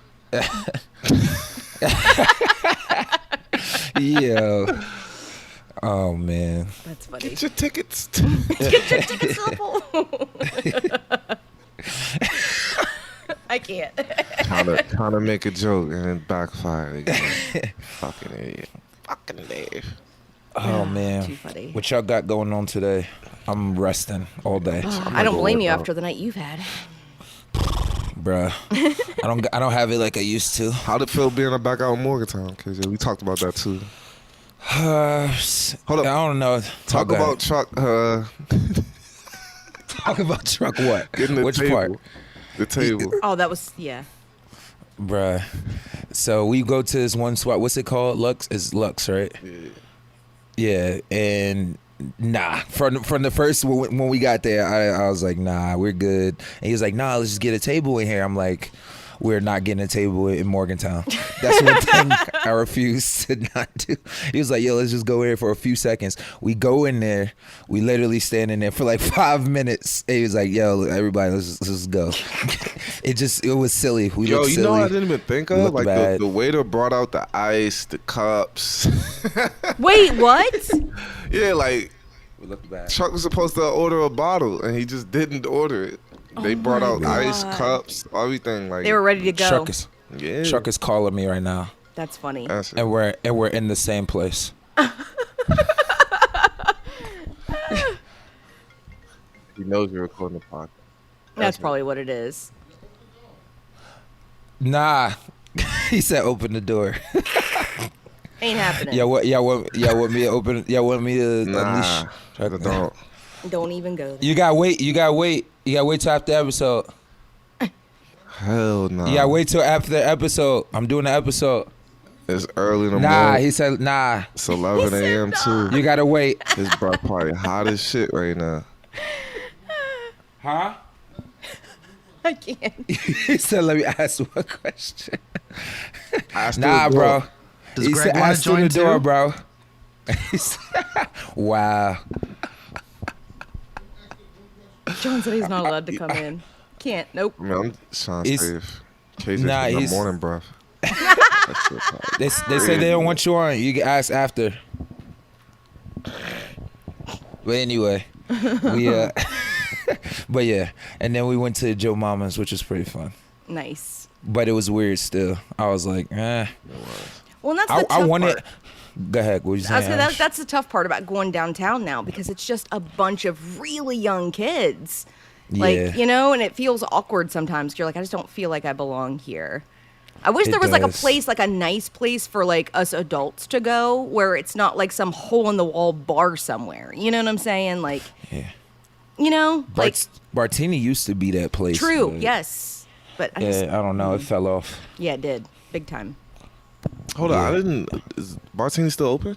Yo. Oh man. That's funny. Get your tickets. Get your tickets to the pool. I can't. trying to make a joke and then backfire again. Fucking idiot. Fucking Dave. Oh man. Too funny. What y'all got going on today? I'm resting all day, I don't blame you after the night you've had. bruh. I don't have it like I used to. How'd it feel being back out in Morgantown? Because we talked about that too. Hold up. I don't know. Talk about truck. Talk about truck what? Getting the Which table. part? The table. Oh, that was, yeah. Bruh. So we go to this one spot. What's it called? Lux? It's Lux, right? Yeah. And nah. From the first, when we got there, I was like, nah, we're good. And he was like, nah, let's just get a table in here. I'm like, we're not getting a table in Morgantown. That's one thing I refuse to not do. He was like, yo, let's just go in there for a few seconds. We go in there. We literally stand in there for like 5 minutes. And he was like, yo, everybody, let's just go. It was silly. We Yo, looked you silly. know what I didn't even think We of? looked Like bad. the waiter brought out the ice, the cups. Wait, what? Yeah, like We looked bad. Chuck was supposed to order a bottle and he just didn't order it. They brought my out ice, God. cups, everything. Like They were ready to go. yeah. Chuck is calling me right now. That's funny. That's it. And we're in the same place. He knows you're recording the podcast. That's probably what it is. Nah. He said open the door. Ain't happening. Y'all want me to open? Y'all want me to Nah, unleash? don't. Don't even go there. You gotta wait till after the episode. Hell no. You gotta wait till after the episode. I'm doing the episode. It's early in the Nah, morning. he said nah. It's 11 a.m. too. You gotta wait. His breath probably hot as shit right now. Huh? I can't. He said, let me ask one question. Ask Nah, the bro. door. Does He Greg said, want ask to through join the door, too? bro. He said- wow. John said he's not allowed to come in. Can't. Nope. I mean, I'm trying He's- to save. KJ's Nah, in the he's- morning breath. They say they don't want you on. You can ask after. But anyway, we but yeah, and then we went to Joe Mama's, which was pretty fun. Nice. But it was weird still. I was like, eh. Well, and that's the tough I wanted. part. Go ahead. What was you I was saying? gonna, Ash? that's the tough part about going downtown now because it's just a bunch of really young kids. Like, Yeah. you know, and it feels awkward sometimes. You're like, I just don't feel like I belong here. I wish It there was like a does. place, like a nice place for like us adults to go where it's not like some hole in the wall bar somewhere. You know what I'm saying? Like, Yeah. you know, like Bartini used to be that place. true. but- Yes. But I Yeah, just, I don't know. It fell off. yeah, it did. Big time. Hold on, I didn't. Is Bartini still open?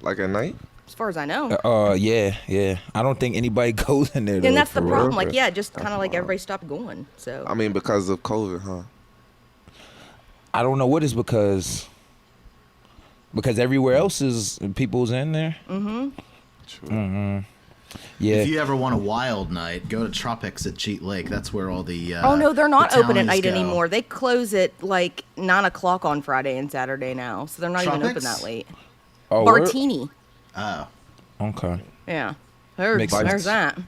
Like at night? As far as I know. Yeah. I don't think anybody goes in there. And that's the for problem. real. Like, yeah, just kind of like everybody stopped going. So I mean, because of COVID, huh? I don't know what is because everywhere else is people's in there. True. Yeah. If you ever want a wild night, go to Tropics at Cheat Lake. That's where all the oh no, they're not open at Italians night go. anymore. They close at like 9:00 on Friday and Saturday now, so they're not even open Tropics? that late. Oh, word? Bartini, Oh, Okay. yeah, there's Makes sense. that.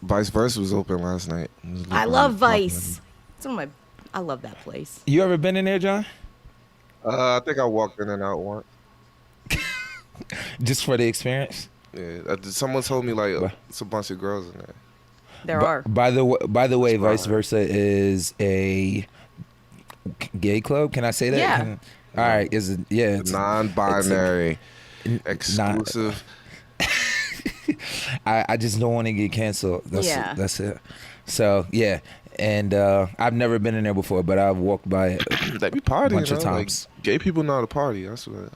Vice Versa was open last night. It was I looking love like Vice. It's one of my. I love that place. You ever been in there, John? I think I walked in and out once. Just for the experience? Yeah, someone told me like it's a bunch of girls in there. There are. By the way, Vice Versa is a gay club. Can I say that? Yeah. All right. It's non-binary, exclusive. I just don't want to get canceled. That's it. So yeah, and I've never been in there before, but I've walked by it They be partying, a bunch of times. Like, gay people know how to party. That's what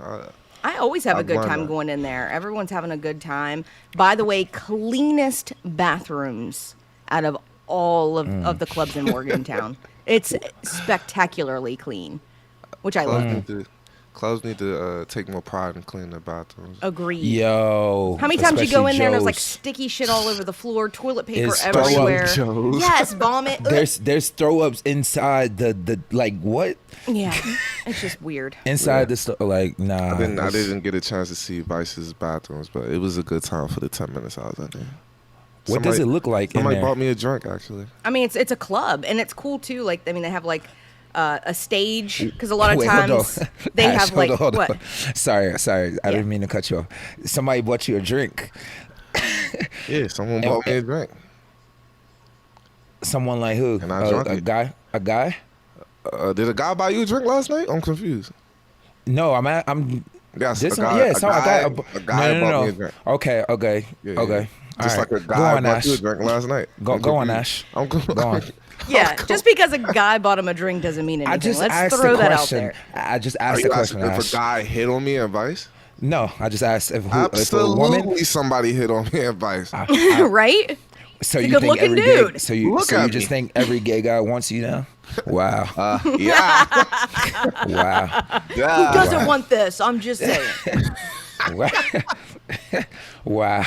I always have a good time that. going in there. Everyone's having a good time. By the way, cleanest bathrooms out of all of the clubs in Morgantown. It's spectacularly clean, which I love. Clubs need to take more pride in cleaning their bathrooms. Agreed. Yo. How many times you go in there and there's like Joe's. sticky shit all over the floor, toilet paper It's throw up, everywhere. Joe's. Yes, vomit. There's throw ups inside the like what? Yeah, it's just weird. Inside the store, like nah. I didn't get a chance to see Vice's bathrooms, but it was a good time for the 10 minutes I was in there. What does it look like in Somebody there? bought me a drink, actually. I mean, it's a club and it's cool too. Like, I mean, they have like a stage because a lot of Wait, hold times on. they Ash, have like hold on. what? Sorry. I didn't mean to cut you off. Somebody bought you a drink. Yeah, someone bought me a drink. Someone like who? And I drank a it. guy? A guy? Did a guy buy you a drink last night? I'm confused. No, I'm. Yes, This a one, guy, yeah, a guy no. bought me a drink. Okay. Yeah. Okay. Just All right. like a Go guy on, bought Ash. you a drink last night. Go I'm on, confused. Ash. I'm Go on. Yeah, just because a guy bought him a drink doesn't mean anything. I just Let's asked throw the that out question. there. I just Are asked the you question, asking if Ash. a guy hit on me in Vice? No, I just asked if a woman. Absolutely, somebody hit on me in Vice. Right? So He's you a think good-looking every gay? dude. So you Look so you at just me. think every gay guy wants you now? Wow. Yeah. Wow. Who doesn't want this? I'm just saying. Wow. Wow.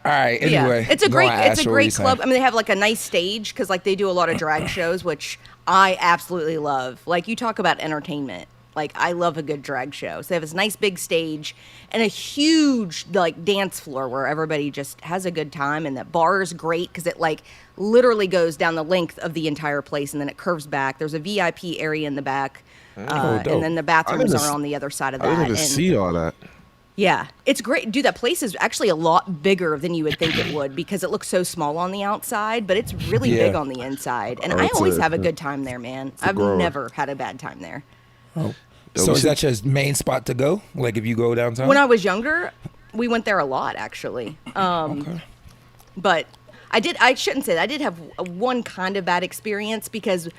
All right. Anyway, it's a go on, great Ash, what were you club. saying? I mean, they have like a nice stage because like they do a lot of drag shows, which I absolutely love. Like you talk about entertainment. Like I love a good drag show. So they have this nice big stage and a huge like dance floor where everybody just has a good time. And that bar is great because it like literally goes down the length of the entire place and then it curves back. There's a VIP area in the back, dope. and then the bathrooms even are on the other side of I that. didn't even And see all that. yeah, it's great. Dude, that place is actually a lot bigger than you would think it would because it looks so small on the outside, but it's really Yeah. big on the inside. And Oh, I it's always a- have a good time there, man. I've grower. never had a bad time there. Yo, So we is should- that your main spot to go? Like if you go downtown? When I was younger, we went there a lot, actually. Okay. But I shouldn't say that. I did have one kind of bad experience because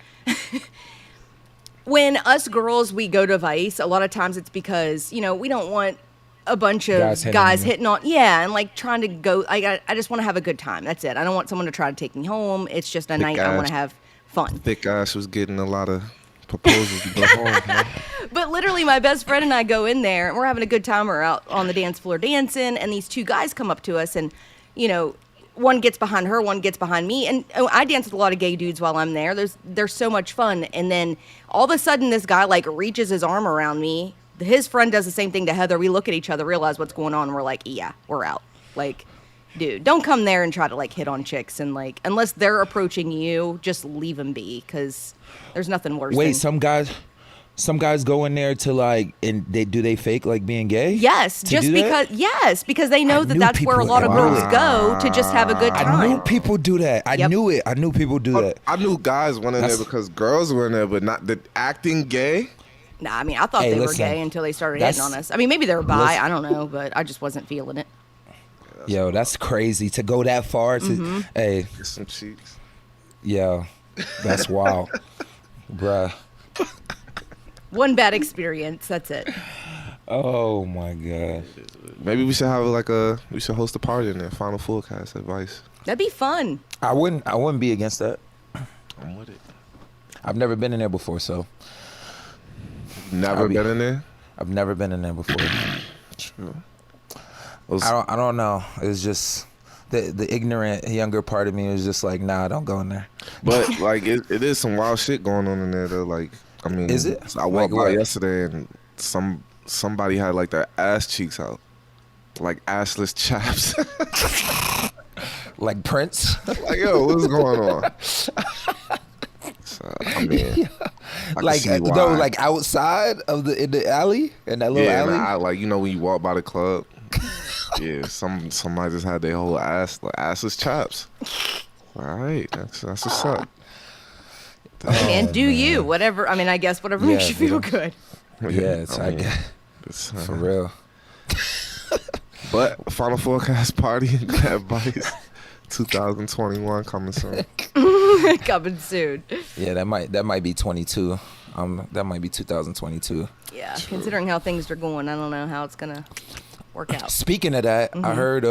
when us girls, we go to Vice, a lot of times it's because, we don't want a bunch of Guys hitting on you. hitting on, yeah, and like trying to go, I just want to have a good time. That's it. I don't want someone to try to take me home. It's just a night I want ass. to have fun. Thick ass was getting a lot of proposals to go home. Man. But literally, my best friend and I go in there, and we're having a good time. We're out on the dance floor dancing, and these two guys come up to us, and, one gets behind her, one gets behind me, and I dance with a lot of gay dudes while I'm there. There's so much fun, and then all of a sudden, this guy, like, reaches his arm around me. His friend does the same thing to Heather. We look at each other, realize what's going on, and we're like, yeah, we're out. Like, dude, don't come there and try to, like, hit on chicks, and, like, unless they're approaching you, just leave them be, because there's nothing worse Wait, than... some guys go in there to like, and they fake like being gay? Yes, to just do that? because they know I that knew that's where a people- lot of girls Wow. go to just have a good time. I knew people do that. I Yep. knew it. I knew people do that. I knew guys went in there That's- because girls were in there, but not the acting gay. Nah, I mean, I thought Hey, they were listen, gay until they started that's- hitting on us. I mean, maybe they were bi, listen. I don't know, but I just wasn't feeling it. Yo, that's crazy to go that far. To, Hey, Get some cheeks. yo, that's wild, bruh. One bad experience, that's it. Oh my god. Maybe we should have we should host a party in there. Final Fourcast advice. That'd be fun. I wouldn't be against that. I'm with it. I've never been in there before, so Never been in there. I've never been in there before. True. I don't know. It's just the ignorant younger part of me is just like, nah, don't go in there. But like it is some wild shit going on in there though. Like I mean, Is it? I walked Like by what? yesterday and somebody had like their ass cheeks out, like assless chaps. Like Prince. Like yo, what's going on? So, I mean, I can Like see why. no, like outside of in the alley, in that little yeah, alley. man, like when you walk by the club. Yeah, somebody just had their whole assless chaps. All right, that's what's up. Hey, man, do you whatever? I mean, I guess whatever makes you feel good. Yeah, it's for real. But Final Fourcast party at Vice 2021 coming soon. Coming soon. Yeah, that might be 22. That might be 2022. Yeah, considering how things are going, I don't know how it's gonna work out. Speaking of that, I heard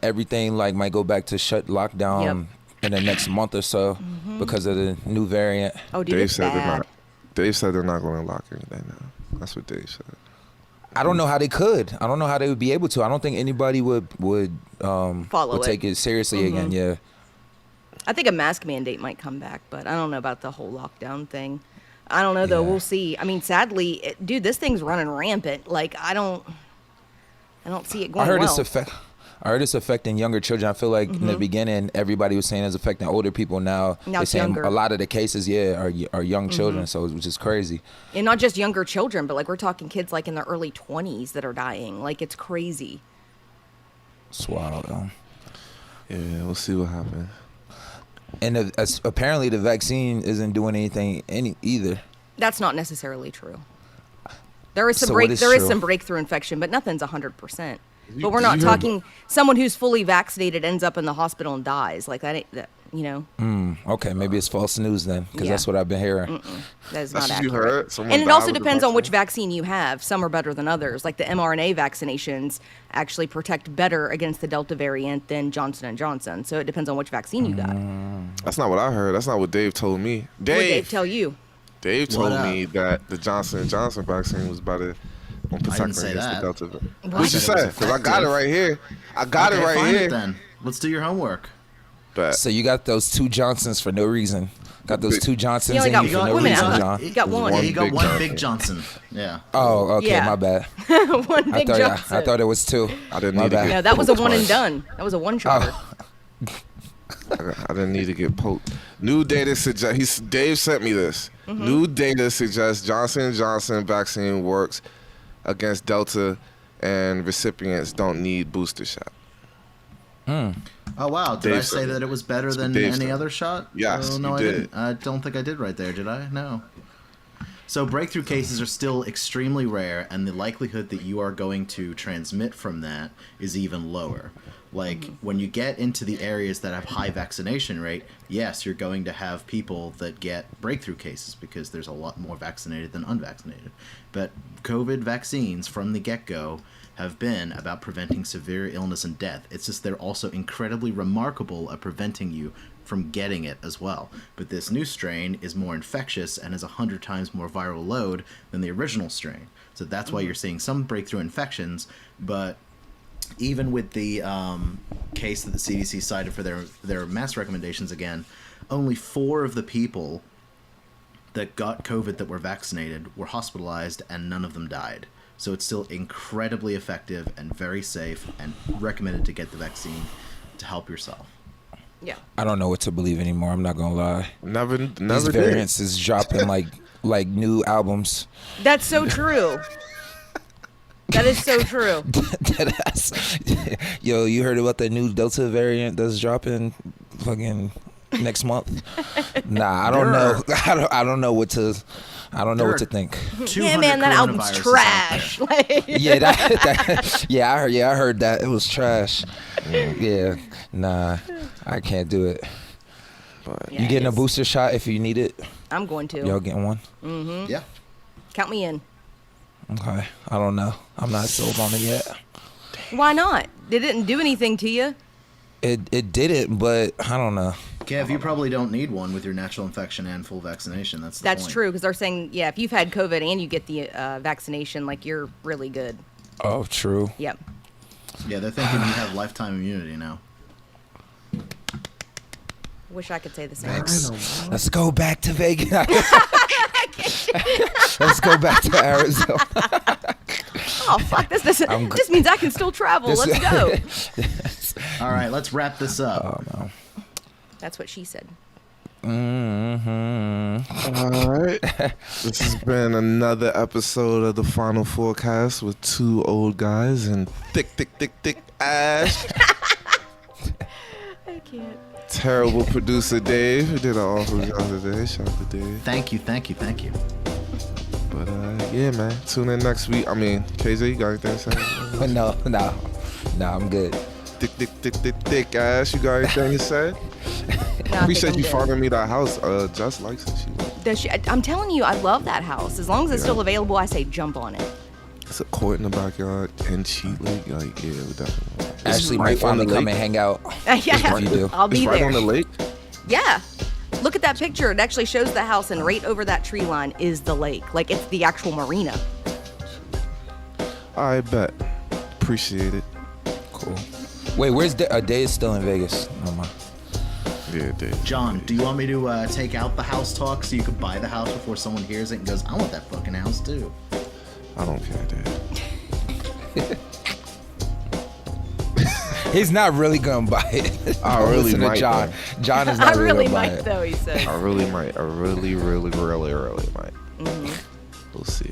everything might go back to lockdown in the next month or so because of the new variant. Oh, dude, it's bad. Dave said they're not going to lock anything now. That's what Dave said. I don't know how they could. I don't know how they would be able to. I don't think anybody would take it seriously again. Yeah. I think a mask mandate might come back, but I don't know about the whole lockdown thing. I don't know though. We'll see. I mean, sadly, dude, this thing's running rampant. Like I don't see it going well. I heard it's affecting younger children. I feel like in the beginning, everybody was saying it's affecting older people. Now they're saying younger. A lot of the cases, are young children. So which is crazy. And not just younger children, but like we're talking kids like in their early 20s that are dying. Like it's crazy. It's wild, though. Yeah, we'll see what happens. And apparently the vaccine isn't doing anything either. That's not necessarily true. There is some breakthrough infection, but nothing's 100%. But we're not talking someone who's fully vaccinated ends up in the hospital and dies. Like that you know. Okay, maybe it's false news then, because that's what I've been hearing. That is not accurate. You heard? Someone and it also depends on which vaccine you have. Some are better than others. Like the mRNA vaccinations actually protect better against the Delta variant than Johnson & Johnson. So it depends on which vaccine you got. That's not what I heard. That's not what Dave told me. What did Dave tell you? Dave told me that the Johnson & Johnson vaccine was better on protecting against the Delta variant. What you say? Because I got it right here. It then. Let's do your homework. So you got those two Johnsons for no reason. Got those two Johnsons in you for no reason, John. You got one. Yeah, you got one big Johnson. Yeah. Oh, okay, yeah. My bad. One big Johnson. I thought it was two. I didn't need to get No, that was a one and done. That was a one-shotter. I didn't need to get poked. New data suggests. Dave sent me this. New data suggests Johnson & Johnson vaccine works against Delta, and recipients don't need booster shot. Oh wow! Did I say that it was better than any other shot? Yes, no, you did. I didn't. I don't think I did right there. Did I? No. So breakthrough cases are still extremely rare, and the likelihood that you are going to transmit from that is even lower. Like when you get into the areas that have high vaccination rate, yes, you're going to have people that get breakthrough cases because there's a lot more vaccinated than unvaccinated. But COVID vaccines from the get-go have been about preventing severe illness and death. It's just they're also incredibly remarkable at preventing you from getting it as well. But this new strain is more infectious and has 100 times more viral load than the original strain. So that's why you're seeing some breakthrough infections. But even with the case that the CDC cited for their mask recommendations again, only 4 of the people that got COVID that were vaccinated were hospitalized and none of them died. So it's still incredibly effective and very safe and recommended to get the vaccine to help yourself. Yeah. I don't know what to believe anymore. I'm not gonna lie. Never These variants is dropping like new albums. That's so true. That is so true. Yo, you heard about the new Delta variant that's dropping fucking next month? Nah, I don't know. I don't know what to. I don't know what to think. Yeah, man, that album's trash. I heard that it was trash. Yeah, nah, I can't do it. But you getting a booster shot if you need it? I'm going to. Y'all getting one? Mm-hmm. Yeah. Count me in. Okay, I don't know. I'm not sold on it yet. Why not? It didn't do anything to you. It didn't, but I don't know. Kev, you probably don't need one with your natural infection and full vaccination. That's point. True, because they're saying, if you've had COVID and you get the vaccination, like, you're really good. Oh, true. Yep. Yeah, they're thinking you have lifetime immunity now. Wish I could say the same. Let's go back to Vegas. Let's go back to Arizona. Oh, fuck. This means I can still travel. Let's go. All right, let's wrap this up. Oh, no. That's what she said. All right. This has been another episode of the Final Fourcast with two old guys and thick Ash. I can't. Terrible producer Dave, who did an awful job today. Shout out to Dave. Thank you. But yeah, man. Tune in next week. I mean, KJ, you got anything to say? No, I'm good. Thick Ash, you got anything to say? No, Appreciate you finding me that house. Just likes it. I'm telling you, I love that house. As long as it's still available, I say jump on it. It's a court in the backyard and cheat lake. Like, yeah, we definitely. Ashley might finally come and hang out. Yeah, you do. I'll be It's right there. on the lake. Yeah. Look at that picture. It actually shows the house, and right over that tree line is the lake. Like, it's the actual marina. I bet. Appreciate it. Cool. Wait, where's Day is still in Vegas. No mind. Yeah, Dave. John, do you want me to take out the house talk so you can buy the house before someone hears it and goes, I want that fucking house too? I don't care, Dave. He's not really gonna buy it. I really Listen to might, John. though. John is not I really gonna buy might, it. though, he said. I really might. I really might. We'll see.